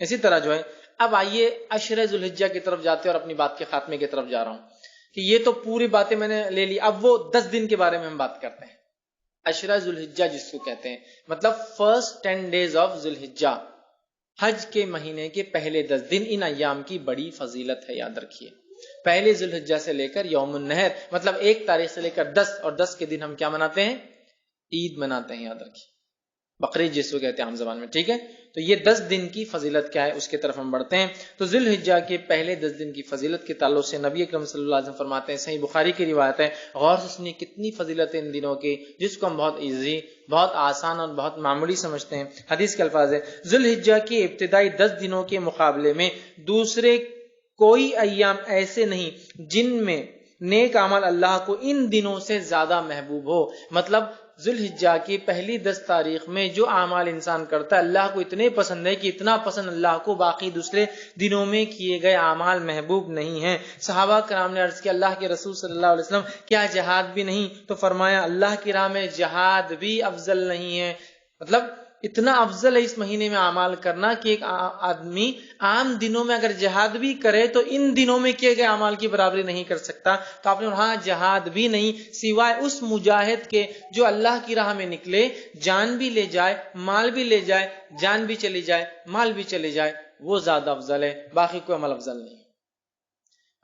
اسی طرح جو ہے اب آئیے عشر ذوالحجہ کی طرف جاتے ہیں اور اپنی بات کے خاتمے کی طرف جا رہا ہوں کہ یہ تو پوری باتیں میں نے لے لی، اب وہ 10 دن کے بارے میں ہم بات کرتے ہیں. عشرہ ذوالحجہ جس کو کہتے ہیں مطلب فرسٹ 10 days آف ذوالحجہ، حج کے مہینے کے پہلے 10 دن. ان ایام کی بڑی فضیلت ہے، یاد رکھیے. پہلے ذوالحجہ سے لے کر یوم النحر مطلب 1 تاریخ سے لے کر 10 اور 10 کے دن ہم کیا مناتے ہیں؟ عید مناتے ہیں، یاد رکھیے. بقرعید جس کو کہتے ہیں عام زبان میں. ٹھیک ہے، تو یہ 10 دن کی فضیلت کیا ہے اس کی طرف ہم بڑھتے ہیں. تو ذوالحجہ کے پہلے 10 دن کی فضیلت کے تعلق سے نبی اکرم صلی اللہ علیہ وسلم فرماتے ہیں، صحیح بخاری کی روایت ہے، غور سے سنیے کتنی فضیلت ہے ان دنوں کی جس کو ہم بہت ایزی، بہت آسان اور بہت معمولی سمجھتے ہیں. حدیث کے الفاظ ہے، ذوالحجہ کے ابتدائی 10 دنوں کے مقابلے میں دوسرے کوئی ایام ایسے نہیں جن میں نیک عمل اللہ کو ان دنوں سے زیادہ محبوب ہو. مطلب ذوالحجہ کی پہلی 10 تاریخ میں جو اعمال انسان کرتا ہے اللہ کو اتنے پسند ہے کہ اتنا پسند اللہ کو باقی دوسرے دنوں میں کیے گئے اعمال محبوب نہیں ہیں. صحابہ کرام نے عرض کیا اللہ کے رسول صلی اللہ علیہ وسلم کیا جہاد بھی نہیں؟ تو فرمایا اللہ کی راہ میں جہاد بھی افضل نہیں ہے. مطلب اتنا افضل ہے اس مہینے میں اعمال کرنا کہ ایک آدمی عام دنوں میں اگر جہاد بھی کرے تو ان دنوں میں کیے گئے اعمال کی برابری نہیں کر سکتا. تو آپ نے ہاں جہاد بھی نہیں سوائے اس مجاہد کے جو اللہ کی راہ میں نکلے، جان بھی لے جائے مال بھی لے جائے، جان بھی چلی جائے مال بھی چلی جائے، وہ زیادہ افضل ہے، باقی کوئی عمل افضل نہیں.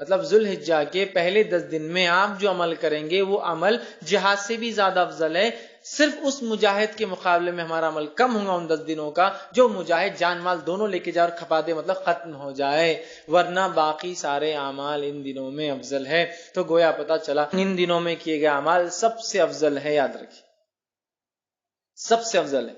مطلب ذوالحجہ کے پہلے 10 دن میں آپ جو عمل کریں گے وہ عمل جہاد سے بھی زیادہ افضل ہے. صرف اس مجاہد کے مقابلے میں ہمارا عمل کم ہوگا ان 10 دنوں کا جو مجاہد جان مال دونوں لے کے جائے اور کھپا دے، مطلب ختم ہو جائے، ورنہ باقی سارے اعمال ان دنوں میں افضل ہے. تو گویا پتا چلا ان دنوں میں کیے گئے اعمال سب سے افضل ہے، یاد رکھیے سب سے افضل ہے.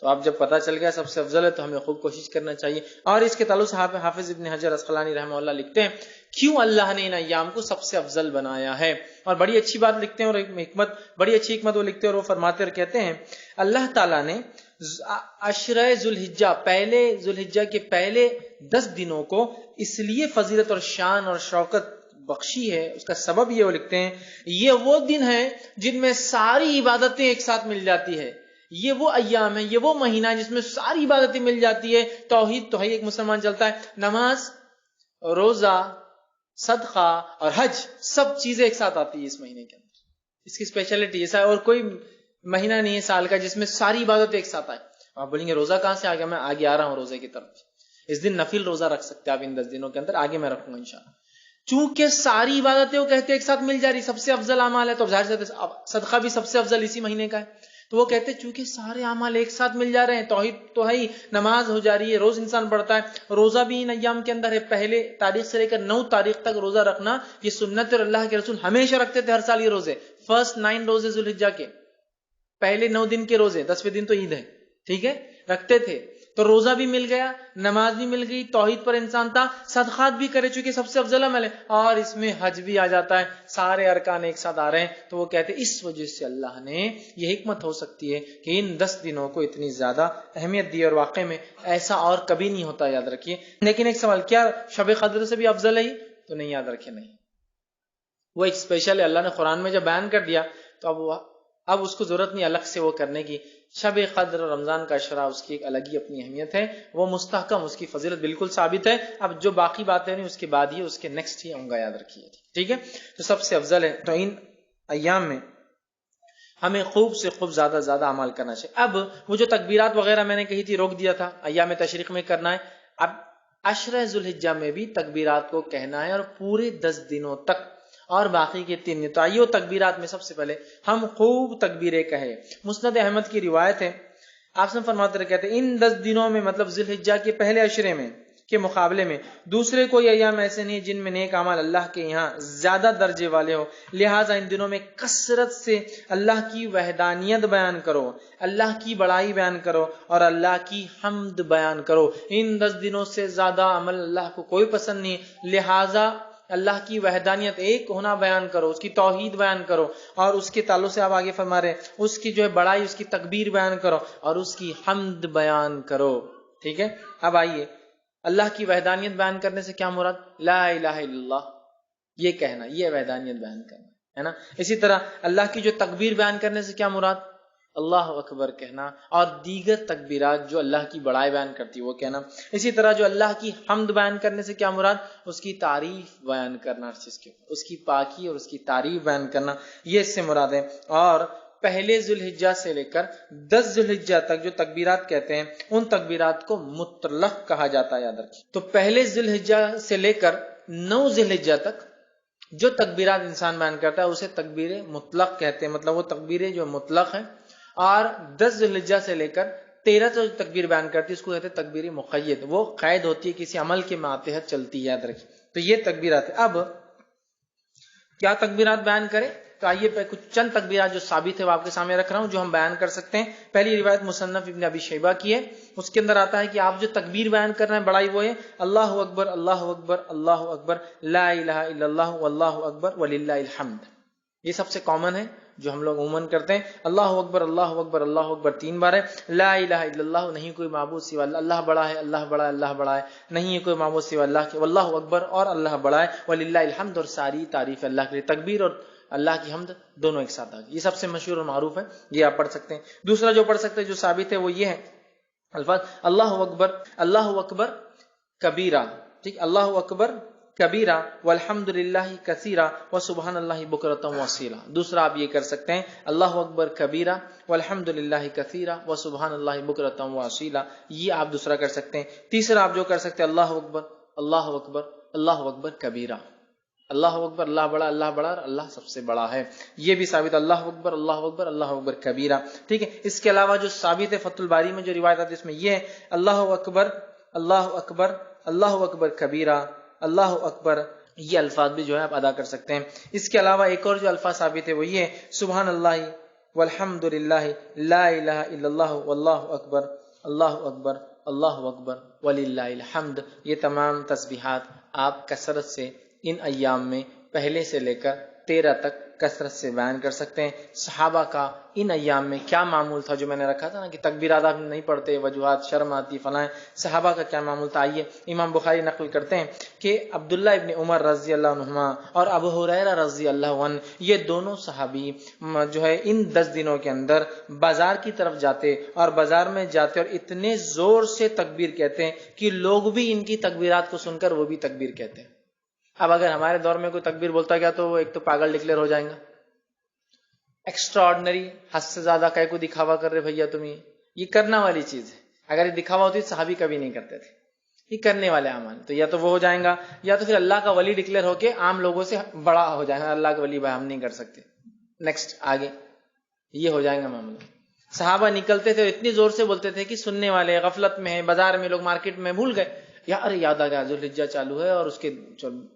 تو آپ جب پتا چل گیا سب سے افضل ہے تو ہمیں خوب کوشش کرنا چاہیے. اور اس کے تعلق سے حافظ ابن حجر عسقلانی رحمہ اللہ لکھتے ہیں کیوں اللہ نے ان ایام کو سب سے افضل بنایا ہے، اور بڑی اچھی بات لکھتے ہیں اور ایک حکمت، بڑی اچھی حکمت وہ لکھتے ہیں اور وہ فرماتے اور کہتے ہیں اللہ تعالیٰ نے عشرہ ذوالحجہ، پہلے ذوالحجہ کے پہلے 10 دنوں کو اس لیے فضیلت اور شان اور شوکت بخشی ہے. اس کا سبب یہ وہ لکھتے ہیں یہ وہ دن ہیں جن میں ساری عبادتیں ایک ساتھ مل جاتی ہے. یہ وہ ایام ہے، یہ وہ مہینہ ہے جس میں ساری عبادتیں مل جاتی ہے. توحید تو ہے ایک مسلمان چلتا ہے، نماز، روزہ، صدقہ اور حج، سب چیزیں ایک ساتھ آتی ہے اس مہینے کے اندر. اس کی اسپیشلٹی ایسا ہے، اور کوئی مہینہ نہیں ہے سال کا جس میں ساری عبادتیں ایک ساتھ آئے. آپ بولیں گے روزہ کہاں سے آ گیا؟ میں آگے آ رہا ہوں روزے کی طرف. اس دن نفل روزہ رکھ سکتے ہیں آپ ان 10 دنوں کے اندر، آگے میں رکھوں گا انشاءاللہ. چونکہ ساری عبادتیں وہ کہتے ہیں ایک ساتھ مل جا رہی، سب سے افضل اعمال ہے، تو ظاہر سے صدقہ بھی سب سے افضل اسی مہینے کا ہے. تو وہ کہتے ہیں چونکہ سارے اعمال ایک ساتھ مل جا رہے ہیں، توحید تو ہے ہی، نماز ہو جا رہی ہے، روز انسان پڑھتا ہے، روزہ بھی ان ایام کے اندر ہے. پہلے تاریخ سے لے کر 9 تاریخ تک روزہ رکھنا یہ سنت، اور اللہ کے رسول ہمیشہ رکھتے تھے ہر سال یہ روزے. فرسٹ 9 روزے ذوالحجہ کے پہلے 9 دن کے روزے، 10ویں دن تو عید ہے، ٹھیک ہے، رکھتے تھے. تو روزہ بھی مل گیا، نماز بھی مل گئی، توحید پر انسان تھا، صدقات بھی کرے چونکہ سب سے افضل عمل ہے، اور اس میں حج بھی آ جاتا ہے، سارے ارکان ایک ساتھ آ رہے ہیں. تو وہ کہتے ہیں اس وجہ سے اللہ نے یہ حکمت ہو سکتی ہے کہ ان 10 دنوں کو اتنی زیادہ اہمیت دی، اور واقع میں ایسا اور کبھی نہیں ہوتا، یاد رکھیے. لیکن ایک سوال، کیا شب قدر سے بھی افضل ہے؟ تو نہیں، یاد رکھیے نہیں، وہ ایک اسپیشل ہے. اللہ نے قرآن میں جب بیان کر دیا تو اب اس کو ضرورت نہیں الگ سے وہ کرنے کی. شب قدر رمضان کا اشرا اس کی ایک الگ ہی اپنی اہمیت ہے، وہ مستحکم، اس کی فضیلت بالکل ثابت ہے. اب جو باقی باتیں نہیں اس کے بعد ہی اس کے نیکسٹ ہی ہوں گا، یاد رکھیے، ٹھیک ہے. تو سب سے افضل ہے. تو ان ایام میں ہمیں خوب سے خوب زیادہ زیادہ عمل کرنا چاہیے. اب وہ جو تکبیرات وغیرہ میں نے کہی تھی روک دیا تھا، ایام تشریق میں کرنا ہے. اب عشرہ ذوالحجہ میں بھی تکبیرات کو کہنا ہے، اور پورے 10 دنوں تک، اور باقی کے 3 دن. تو آئیے تکبیرات میں سب سے پہلے ہم خوب تکبیریں کہیں. مسند احمد کی روایت ہے، آپ سے فرماتے رہے کہتے ہیں ان 10 دنوں میں، مطلب ذوالحجہ کے پہلے عشرے میں کے مقابلے میں دوسرے کوئی ایام ایسے نہیں جن میں نیک اعمال اللہ کے یہاں زیادہ درجے والے ہو. لہٰذا ان دنوں میں کثرت سے اللہ کی وحدانیت بیان کرو، اللہ کی بڑائی بیان کرو، اور اللہ کی حمد بیان کرو. ان 10 دنوں سے زیادہ عمل اللہ کو کوئی پسند نہیں. لہٰذا اللہ کی وحدانیت، ایک ہونا بیان کرو، اس کی توحید بیان کرو، اور اس کے تعلق سے آپ آگے فرما رہے ہیں اس کی جو ہے بڑائی، اس کی تکبیر بیان کرو، اور اس کی حمد بیان کرو. ٹھیک ہے. اب آئیے اللہ کی وحدانیت بیان کرنے سے کیا مراد؟ لا الہ الا اللہ یہ کہنا، یہ وحدانیت بیان کرنا ہے نا. اسی طرح اللہ کی جو تکبیر بیان کرنے سے کیا مراد؟ اللہ اکبر کہنا، اور دیگر تکبیرات جو اللہ کی بڑائی بیان کرتی وہ کہنا. اسی طرح جو اللہ کی حمد بیان کرنے سے کیا مراد؟ اس کی تعریف بیان کرنا، اس کی پاکی اور اس کی تعریف بیان کرنا، یہ اس سے مراد ہے. اور پہلے ذوالحجہ سے لے کر 10 ذوالحجہ تک جو تکبیرات کہتے ہیں ان تکبیرات کو مطلق کہا جاتا ہے، یاد رکھیں. تو پہلے ذوالحجہ سے لے کر 9 ذوالحجہ تک جو تکبیرات انسان بیان کرتا ہے اسے تکبیر مطلق کہتے ہیں، مطلب وہ تکبیریں جو مطلق ہیں. اور 10 ذوالحجہ سے لے کر 13 جو تکبیر بیان کرتی ہے اس کو کہتے ہیں تکبیر مقید، وہ قید ہوتی ہے، کسی عمل کے ماتحت چلتی ہے، یاد رکھیں. تو یہ تکبیرات ہے. اب کیا تکبیرات بیان کریں؟ تو آئیے کچھ چند تکبیرات جو ثابت ہے وہ آپ کے سامنے رکھ رہا ہوں جو ہم بیان کر سکتے ہیں. پہلی روایت مصنف ابن ابی شیبہ کی ہے، اس کے اندر آتا ہے کہ آپ جو تکبیر بیان کر رہے ہیں بڑائی وہ ہے اللہ اکبر اللہ اکبر اللہ اکبر لا الہ الا اللہ واللہ اکبر وللہ الحمد. یہ سب سے کامن ہے جو ہم لوگ عموماً کرتے ہیں. اللہ اکبر اللہ اکبر اللہ اکبر 3 بار ہے. لا الہ الا اللہ، نہیں کوئی معبود سوا اللہ، اللہ بڑا ہے اللہ بڑا ہے اللہ بڑا ہے، نہیں ہے کوئی معبود سوا اللہ کے، واللہ اکبر اور اللہ بڑا ہے، وللہ الحمد اور ساری تعریف اللہ کے لیے. تکبیر اور اللہ کی حمد دونوں ایک ساتھ آ گئی. یہ سب سے مشہور اور معروف ہے، یہ آپ پڑھ سکتے ہیں. دوسرا جو پڑھ سکتے ہیں جو ثابت ہے وہ یہ ہے الفاظ اللہ اکبر کبیرہ، ٹھیک، اللہ اکبر کبیرہ والحمد للہ کثیرہ وسبحان اللہ بکرۃ واصیلا. دوسرا آپ یہ کر سکتے ہیں اللہ اکبر کبیرہ والحمد للہ کثیرہ وسبحان اللہ بکرۃ واصیلا، یہ آپ دوسرا کر سکتے ہیں. تیسرا آپ جو کر سکتے ہیں اللہ اکبر اللہ اکبر اللہ اکبر کبیرہ، اللہ اکبر اللہ بڑا اور اللہ سب سے بڑا ہے، یہ بھی ثابت اللہ اکبر اللہ اکبر اللہ اکبر کبیرہ. ٹھیک ہے. اس کے علاوہ جو ثابت ہے فتح الباری میں جو روایت آتی ہے اس میں یہ ہے اللہ اکبر اللہ اکبر اللہ اکبر کبیرہ اللہ اکبر، یہ الفاظ بھی جو ہے آپ ادا کر سکتے ہیں. اس کے علاوہ ایک اور جو الفاظ ثابت ہے وہ یہ ہے سبحان اللہ والحمد للہ لا الہ الا اللہ واللہ اکبر اللہ اکبر وللہ الحمد. یہ تمام تسبیحات آپ کثرت سے ان ایام میں پہلے سے لے کر 13 تک کثرت سے بیان کر سکتے ہیں. صحابہ کا ان ایام میں کیا معمول تھا جو میں نے رکھا تھا نا کہ تکبیرات آپ نہیں پڑھتے، وجوہات شرم آتی فلاں، صحابہ کا کیا معمول تھا؟ آئیے امام بخاری نقل کرتے ہیں کہ عبداللہ ابن عمر رضی اللہ عنہما اور ابو ہریرہ رضی اللہ عنہ یہ دونوں صحابی جو ہے ان 10 دنوں کے اندر بازار کی طرف جاتے اور بازار میں جاتے اور اتنے زور سے تکبیر کہتے ہیں کہ لوگ بھی ان کی تکبیرات کو سن کر وہ بھی تکبیر کہتے ہیں. اب اگر ہمارے دور میں کوئی تکبیر بولتا گیا تو وہ ایک تو پاگل ڈکلیئر ہو جائیں گا، ایکسٹرا آرڈنری، حد سے زیادہ کہیں کو دکھاوا کر رہے بھیا تم، یہ کرنا والی چیز ہے. اگر یہ دکھاوا ہوتی تو صحابی کبھی نہیں کرتے تھے. یہ کرنے والے اعمال تو یا تو وہ ہو جائیں گا یا تو پھر اللہ کا ولی ڈکلیئر ہو کے عام لوگوں سے بڑا ہو جائے گا، اللہ کا ولی بھائی ہم نہیں کر سکتے، نیکسٹ آگے یہ ہو جائے گا معاملہ. صحابہ نکلتے تھے اور اتنی زور سے بولتے تھے کہ سننے والے غفلت میں ہیں، بازار میں لوگ مارکیٹ میں بھول گئے ارے یاد آ گیا ذوالحجہ چالو ہے اور اس کے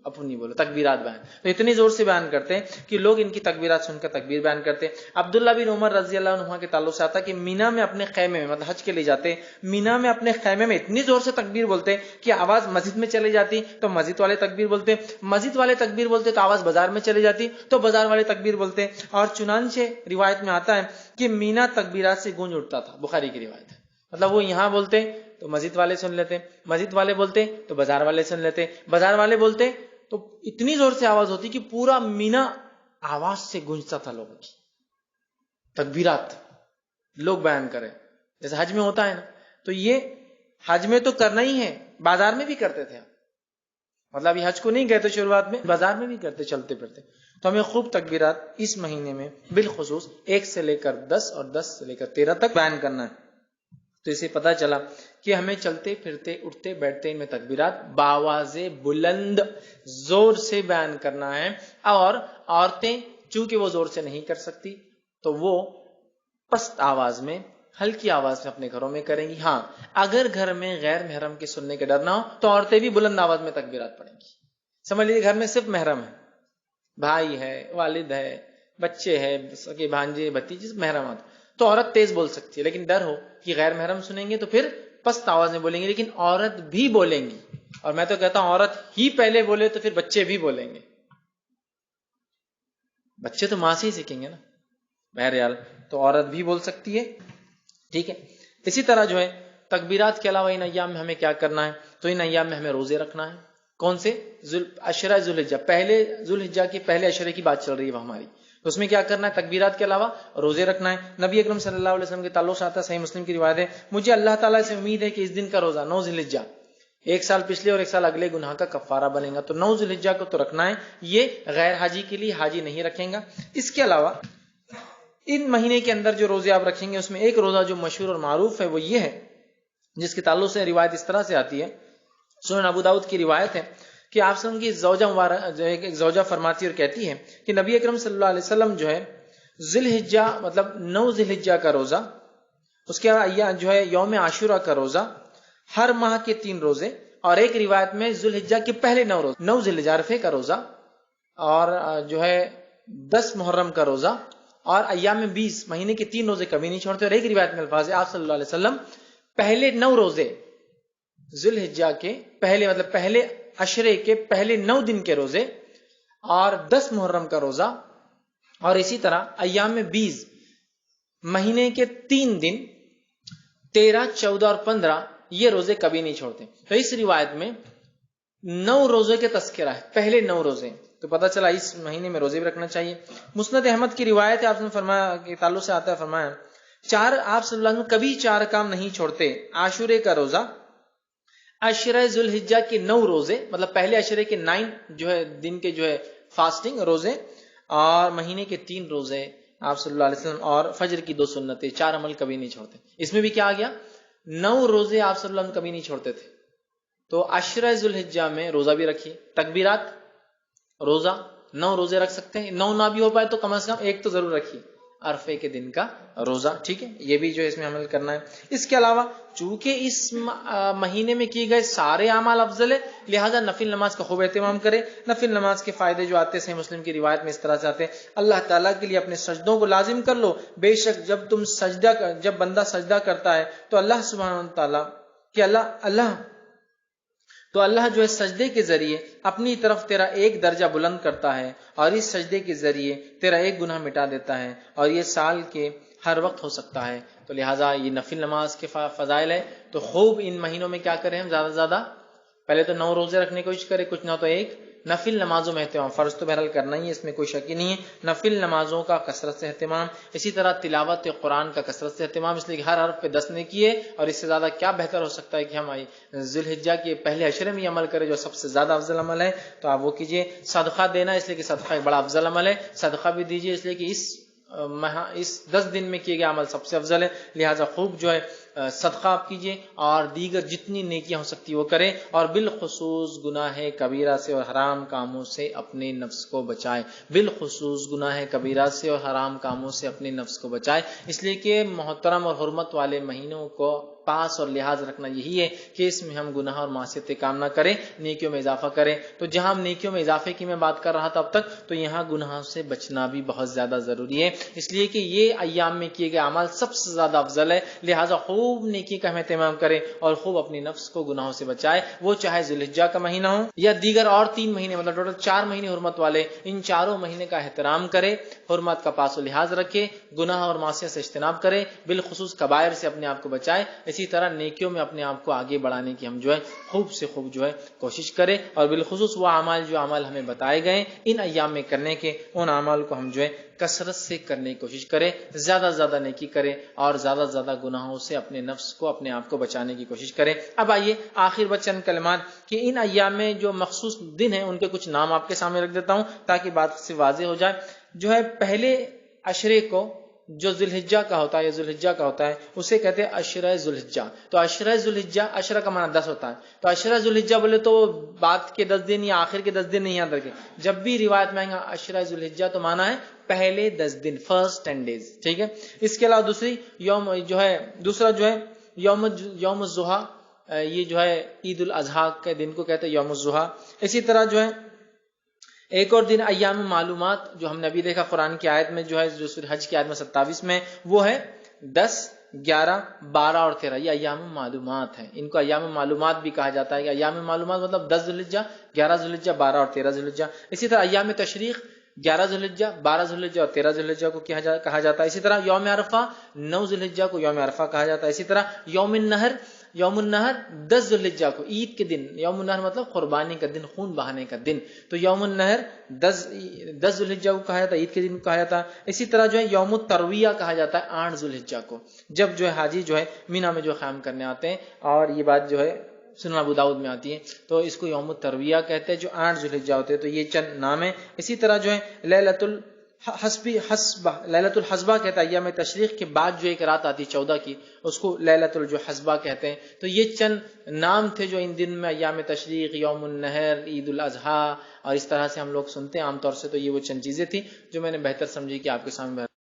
اپنی بولو تکبیرات بیان، تو اتنی زور سے بیان کرتے ہیں کہ لوگ ان کی تکبیرات سن کر تکبیر بیان کرتے. عبداللہ بن عمر رضی اللہ عنہ کے تعلق سے آتا کہ مینا میں اپنے خیمے میں، مطلب حج کے لیے جاتے، مینا میں اپنے خیمے میں اتنی زور سے تکبیر بولتے کہ آواز مسجد میں چلی جاتی تو مسجد والے تکبیر بولتے، مسجد والے تکبیر بولتے تو آواز بازار میں چلی جاتی تو بازار والے تکبیر بولتے. اور چنانچہ روایت میں آتا ہے کہ مینا تکبیرات سے گونج اٹھتا تھا، بخاری کی روایت ہے. مطلب وہ یہاں بولتے تو مسجد والے سن لیتے، مسجد والے بولتے تو بازار والے سن لیتے، بازار والے بولتے تو اتنی زور سے آواز ہوتی کہ پورا مینا آواز سے گونجتا تھا لوگوں کی تکبیرات لوگ بیان کرے. جیسے حج میں ہوتا ہے نا، تو یہ حج میں تو کرنا ہی ہے، بازار میں بھی کرتے تھے. مطلب یہ حج کو نہیں کہتے شروعات میں، بازار میں بھی کرتے چلتے پھرتے. تو ہمیں خوب تکبیرات اس مہینے میں بالخصوص 1 سے لے کر 10 اور 10 سے لے کر 13 تک بیان کرنا ہے. تو اسے پتا چلا کہ ہمیں چلتے پھرتے اٹھتے بیٹھتے میں تکبیرات باواز بلند زور سے بیان کرنا ہے. اور عورتیں چونکہ وہ زور سے نہیں کر سکتی تو وہ پست آواز میں ہلکی آواز میں اپنے گھروں میں کریں گی. ہاں اگر گھر میں غیر محرم کے سننے کے ڈر نہ ہو تو عورتیں بھی بلند آواز میں تکبیرات پڑھیں گی. سمجھ لیجیے گھر میں صرف محرم ہے، بھائی ہے، والد ہے، بچے ہے، سگے بھانجے بھتیجے محرمات، تو عورت تیز بول سکتی ہے. لیکن ڈر ہو کہ غیر محرم سنیں گے تو پھر پست آواز میں بولیں گے. لیکن عورت بھی بولیں گی، اور میں تو کہتا ہوں عورت ہی پہلے بولے تو پھر بچے بھی بولیں گے. بچے تو ماں سے ہی سیکھیں گے نا. بہرحال تو عورت بھی بول سکتی ہے. ٹھیک ہے. اسی طرح جو ہے تکبیرات کے علاوہ ان ایام میں ہمیں کیا کرنا ہے؟ تو ان ایام میں ہمیں روزے رکھنا ہے. کون سے؟ عشرہ ذوالحجہ، پہلے ذوالحجہ کے پہلے عشرے کی بات چل رہی ہے ہماری. اس میں کیا کرنا ہے؟ تکبیرات کے علاوہ روزے رکھنا ہے. نبی اکرم صلی اللہ علیہ وسلم کے تعلق سے آتا ہے، صحیح مسلم کی روایت ہے، مجھے اللہ تعالیٰ سے امید ہے کہ اس دن کا روزہ 9 ذی الحجہ، ایک سال پچھلے اور ایک سال اگلے گناہ کا کفارہ بنے گا. تو 9 ذی الحجہ کو تو رکھنا ہے، یہ غیر حاجی کے لیے، حاجی نہیں رکھیں گا. اس کے علاوہ ان مہینے کے اندر جو روزے آپ رکھیں گے اس میں ایک روزہ جو مشہور اور معروف ہے وہ یہ ہے، جس کے تعلق سے روایت اس طرح سے آتی ہے، سنن ابو داؤد کی روایت ہے کہ آپ صلی اللہ علیہ وسلم کی زوجہ مبارک جو ایک زوجہ فرماتی اور کہتی ہے کہ نبی اکرم صلی اللہ علیہ وسلم جو ہے ذی الحجہ مطلب 9 ذی الحجہ کا روزہ، اس کے بعد جو ہے یوم عاشورہ کا روزہ، ہر ماہ کے 3 روزے، اور ایک روایت میں ذی الحجہ کے پہلے 9 روزے، 9 ذی الحجہ عرفے کا روزہ، اور جو ہے 10 محرم کا روزہ، اور ایام 20 مہینے کے 3 روزے کبھی نہیں چھوڑتے. اور ایک روایت میں الفاظ ہے آپ صلی اللہ علیہ وسلم پہلے 9 روزے ذی الحجہ کے پہلے مطلب پہلے عشرے کے پہلے 9 دن کے روزے، اور 10 محرم کا روزہ، اور اسی طرح ایام 20 مہینے کے 3 دن 13، 14 اور 15 یہ روزے کبھی نہیں چھوڑتے. تو اس روایت میں 9 روزے کے تذکرہ ہے، پہلے 9 روزے، تو پتہ چلا اس مہینے میں روزے بھی رکھنا چاہیے. مسند احمد کی روایت ہے، آپ نے فرمایا کہ تعلق سے آتا ہے، فرمایا آپ صلی اللہ علیہ وسلم کبھی 4 کام نہیں چھوڑتے: عاشورے کا روزہ، عشرہ ذی الحجہ کے 9 روزے مطلب پہلے عشرے کے 9 جو ہے دن کے جو ہے فاسٹنگ روزے، اور مہینے کے 3 روزے آپ صلی اللہ علیہ وسلم، اور فجر کی 2 سنتیں. 4 عمل کبھی نہیں چھوڑتے. اس میں بھی کیا آ گیا؟ 9 روزے آپ صلی اللہ علیہ وسلم کبھی نہیں چھوڑتے تھے. تو عشرہ ذی الحجہ میں روزہ بھی رکھیے، تکبیرات، روزہ، 9 روزے رکھ سکتے ہیں، 9 نہ بھی ہو پائے تو کم از کم ایک تو ضرور رکھیے، عرفے کے دن کا روزہ. ٹھیک ہے، یہ بھی جو اس میں عمل کرنا ہے. اس کے علاوہ چونکہ اس مہینے میں کیے گئے سارے اعمال افضل ہے، لہٰذا نفل نماز کا خوب اہتمام کرے. نفل نماز کے فائدے جو آتے ہیں صحیح مسلم کی روایت میں اس طرح سے آتے ہیں: اللہ تعالیٰ کے لیے اپنے سجدوں کو لازم کر لو، بے شک جب بندہ سجدہ کرتا ہے تو اللہ سبحانہ تعالیٰ کہ اللہ جو ہے سجدے کے ذریعے اپنی طرف تیرا ایک درجہ بلند کرتا ہے، اور اس سجدے کے ذریعے تیرا ایک گناہ مٹا دیتا ہے، اور یہ سال کے ہر وقت ہو سکتا ہے. تو لہٰذا یہ نفل نماز کے فضائل ہے. تو خوب ان مہینوں میں کیا کریں ہم؟ زیادہ سے زیادہ پہلے تو 9 روزے رکھنے کی کوشش کریں، کچھ نہ تو ایک نفل نمازوں میں اہتمام. فرض تو بہرحال کرنا ہی ہے، اس میں کوئی شک ہی نہیں ہے. نفل نمازوں کا کثرت سے اہتمام، اسی طرح تلاوت قرآن کا کثرت سے اہتمام، اس لیے کہ ہر حرف پہ 10 نے کیے، اور اس سے زیادہ کیا بہتر ہو سکتا ہے کہ ہم ذی الحجہ کے پہلے عشرے میں عمل کریں جو سب سے زیادہ افضل عمل ہے. تو آپ وہ کیجئے. صدقہ دینا، اس لیے کہ صدقہ ایک بڑا افضل عمل ہے، صدقہ بھی دیجئے، اس لیے کہ اس 10 دن میں کیے گئے عمل سب سے افضل ہے. لہٰذا خوب جو ہے صدقہ آپ کیجئے، اور دیگر جتنی نیکیاں ہو سکتی وہ کریں، اور بالخصوص گناہ کبیرہ سے اور حرام کاموں سے اپنے نفس کو بچائے. بالخصوص گناہ کبیرہ سے اور حرام کاموں سے اپنے نفس کو بچائے، اس لیے کہ محترم اور حرمت والے مہینوں کو پاس اور لحاظ رکھنا یہی ہے کہ اس میں ہم گناہ اور معصیتیں کام نہ کریں، نیکیوں میں اضافہ کریں. تو جہاں ہم نیکیوں میں اضافے کی میں بات کر رہا تھا اب تک، تو یہاں گناہوں سے بچنا بھی بہت زیادہ ضروری ہے، اس لیے کہ یہ ایام میں کیے گئے اعمال سب سے زیادہ افضل ہے. لہٰذا خوب نیکی کا اہتمام کرے، اور خوب اپنی نفس کو گناہوں سے بچائے، وہ چاہے ذی الحجہ کا مہینہ ہو یا دیگر اور 3 مہینے، مطلب ٹوٹل 4 مہینے حرمت والے. ان چاروں مہینے کا احترام کرے، حرمت کا پاس و لحاظ رکھے، گناہ اور معصیت سے اجتناب کرے، بالخصوص کبائر سے اپنے آپ کو بچائے. اسی طرح نیکیوں میں اپنے آپ کو آگے بڑھانے کی ہم جو ہے خوب سے خوب جو ہے کوشش کریں، اور بالخصوص وہ اعمال جو اعمال ہمیں بتائے گئے ان ایام میں کرنے کے، ان اعمال کو ہم جو ہے کثرت سے کرنے کی کوشش کریں، زیادہ سے زیادہ نیکی کریں، اور زیادہ سے زیادہ گناہوں سے اپنے نفس کو، اپنے آپ کو بچانے کی کوشش کریں. اب آئیے آخر چند کلمات کہ ان ایام میں جو مخصوص دن ہیں ان کے کچھ نام آپ کے سامنے رکھ دیتا ہوں تاکہ بات سے واضح ہو جائے. جو ہے پہلے عشرے کو جو ذی الحجہ کا ہوتا ہے یا ذی الحجہ کا ہوتا ہے اسے کہتے ہیں عشرہ ذی الحجہ. تو عشرہ ذی الحجہ، عشرہ کا معنی 10 ہوتا ہے، تو عشرہ ذی الحجہ بولے تو بعد کے 10 دن یا آخر کے 10 دن نہیں یاد رکھے. جب بھی روایت میں آئے گا عشرہ ذی الحجہ تو معنی ہے پہلے 10 دن، فرسٹ 10 days. ٹھیک ہے. اس کے علاوہ دوسرا جو ہے یوم الضحیٰ، یہ جو ہے عید الاضحیٰ کے دن کو کہتے ہیں یوم الضحیٰ. اسی طرح جو ہے ایک اور دن ایام معلومات، جو ہم نے ابھی دیکھا قرآن کی آیت میں جو ہے، جو سورہ حج کی آیت میں 27 میں، وہ ہے 10، 11، 12 اور 13. یہ ایام معلومات ہیں، ان کو ایام معلومات بھی کہا جاتا ہے. کہ ایام معلومات مطلب 10 ذی الحجہ، 11 ذی الحجہ، 12 اور 13 ذی الحجہ. اسی طرح ایام تشریق 11 ذی الحجہ، 12 ذی الحجہ اور 13 ذی الحجہ کو کہا جاتا ہے. اسی طرح یوم عرفہ 9 ذی الحجہ کو یوم عرفہ کہا جاتا ہے. اسی طرح یوم النحر یوم النہر 10 ذوالحجہ کو، عید کے دن. یوم النہر مطلب قربانی کا دن، خون بہانے کا دن. تو یوم النہر 10 ذوالحجہ کو کہا جاتا ہے، عید کے دن کو کہا جاتا ہے. اسی طرح جو ہے یوم الترویہ کہا جاتا ہے 8 ذوالحجہ کو، جب جو ہے حاجی جو ہے مینا میں جو قیام کرنے آتے ہیں. اور یہ بات جو ہے سنن ابو داؤد میں آتی ہے، تو اس کو یوم الترویہ کہتے ہیں، جو 8 ذوالحجہ ہوتے ہیں. تو یہ چند نام ہیں. اسی طرح جو ہے لیلۃ لیلۃ الحسبہ کہتا ہے، ایام تشریق کے بعد جو ایک رات آتی 14 کی، اس کو لیلۃ الحسبہ کہتے ہیں. تو یہ چند نام تھے جو ان دن میں ایام تشریق، یوم النہر، عید الاضحیٰ اور اس طرح سے ہم لوگ سنتے ہیں عام طور سے. تو یہ وہ چند چیزیں تھیں جو میں نے بہتر سمجھی کہ آپ کے سامنے